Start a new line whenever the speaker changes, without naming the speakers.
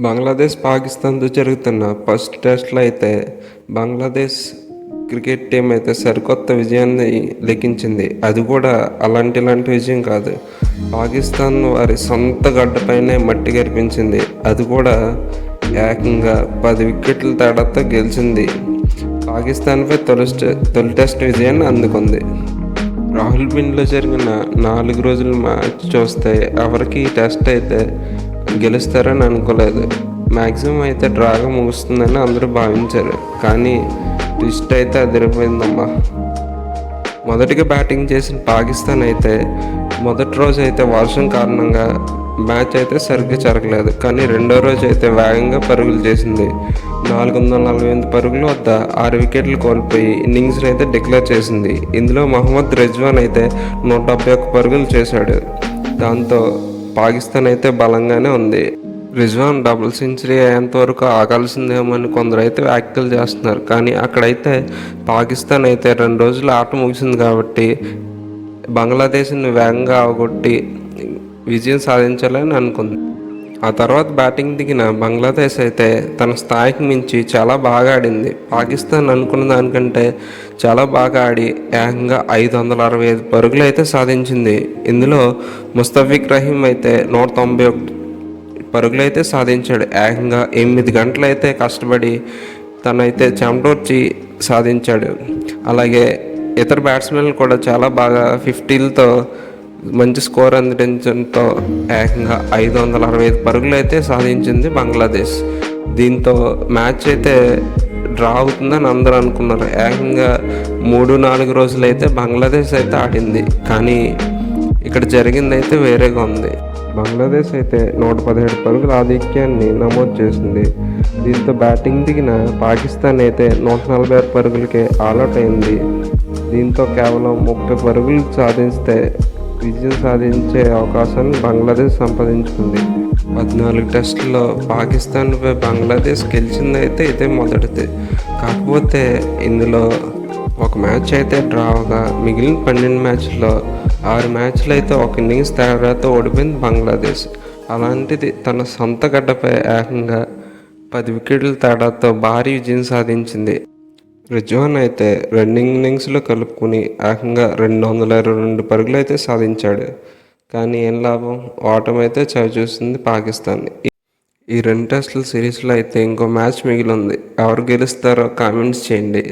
బంగ్లాదేశ్ పాకిస్తాన్తో జరుగుతున్న ఫస్ట్ టెస్ట్లో అయితే బంగ్లాదేశ్ క్రికెట్ టీం అయితే సరికొత్త విజయాన్ని లిఖించింది. అది కూడా ఇలాంటి విజయం కాదు, పాకిస్తాన్ వారి సొంత గడ్డపైనే మట్టి గరిపించింది. అది కూడా ఏకంగా 10 వికెట్ల తేడాతో గెలిచింది. పాకిస్తాన్పై తొలి టెస్ట్ విజయాన్ని అందుకుంది. రాహుల్ బిన్లో జరిగిన 4 రోజుల మ్యాచ్ చూస్తే ఎవరికి ఈ టెస్ట్ అయితే గెలుస్తారని అనుకోలేదు. మ్యాక్సిమం అయితే డ్రాగా ముగుస్తుందని అందరూ భావించారు. కానీ ట్విస్ట్ అయితే అదిరిపోయిందమ్మా. మొదటిగా బ్యాటింగ్ చేసిన పాకిస్తాన్ అయితే మొదటి రోజు అయితే వర్షం కారణంగా మ్యాచ్ అయితే సరిగ్గా జరగలేదు. కానీ రెండో రోజు అయితే వేగంగా పరుగులు చేసింది. 448 పరుగుల వద్ద 6 వికెట్లు కోల్పోయి ఇన్నింగ్స్ని అయితే డిక్లేర్ చేసింది. ఇందులో మహమ్మద్ రిజ్వాన్ అయితే 171 పరుగులు చేశాడు. దాంతో పాకిస్తాన్ అయితే బలంగానే ఉంది. రిజ్వాన్ డబుల్ సెంచరీ అయ్యేంతవరకు ఆగాల్సిందేమో అని కొందరు అయితే వ్యాఖ్యలు చేస్తున్నారు. కానీ అక్కడైతే పాకిస్తాన్ అయితే 2 రోజుల ఆట ముగిసింది కాబట్టి బంగ్లాదేశ్ని వేగంగా అవగొట్టి విజయం సాధించాలని అనుకుంది. ఆ తర్వాత బ్యాటింగ్ దిగిన బంగ్లాదేశ్ అయితే తన స్థాయికి మించి చాలా బాగా ఆడింది. పాకిస్తాన్ అనుకున్న దానికంటే చాలా బాగా ఆడి ఏకంగా 565 పరుగులు అయితే సాధించింది. ఇందులో ముస్తఫిక్ రహీం అయితే 191 పరుగులు అయితే సాధించాడు. ఏకంగా 8 గంటలు అయితే కష్టపడి తనైతే చెమటోర్చి సాధించాడు. అలాగే ఇతర బ్యాట్స్మెన్లు కూడా చాలా బాగా 50లతో మంచి స్కోర్ అందించడంతో ఏకంగా 565 పరుగులు అయితే సాధించింది బంగ్లాదేశ్. దీంతో మ్యాచ్ అయితే డ్రా అవుతుందని అందరూ అనుకున్నారు. ఏకంగా 3-4 రోజులు అయితే బంగ్లాదేశ్ అయితే ఆడింది. కానీ ఇక్కడ జరిగింది అయితే వేరేగా ఉంది. బంగ్లాదేశ్ అయితే 117 పరుగుల ఆధిక్యాన్ని నమోదు చేసింది. దీంతో బ్యాటింగ్ దిగిన పాకిస్తాన్ అయితే 146 పరుగులకే ఆల్అౌట్ అయింది. దీంతో కేవలం 30 పరుగులు సాధిస్తే విజయం సాధించే అవకాశాన్ని బంగ్లాదేశ్ సంపాదించుకుంది. 14 టెస్టుల్లో పాకిస్తాన్పై బంగ్లాదేశ్ గెలిచిందైతే ఇదే మొదటిది. కాకపోతే ఇందులో ఒక మ్యాచ్ అయితే డ్రా అవగా మిగిలిన 12 మ్యాచ్ల్లో 6 మ్యాచ్లు అయితే ఒక ఇన్నింగ్స్ తేడాతో ఓడిపోయింది బంగ్లాదేశ్. అలాంటిది తన సొంత గడ్డపై ఏకంగా 10 వికెట్ల తేడాతో భారీ విజయం సాధించింది. రిజ్వాన్ అయితే 2 ఇన్నింగ్స్లో కలుపుకుని ఏకంగా 222 పరుగులు అయితే సాధించాడు. కానీ ఏం లాభం, ఓటమి అయితే చవిచూసింది పాకిస్తాన్. ఈ 2 టెస్టుల సిరీస్లో అయితే ఇంకో మ్యాచ్ మిగిలి ఉంది. ఎవరు గెలుస్తారో కామెంట్స్ చేయండి.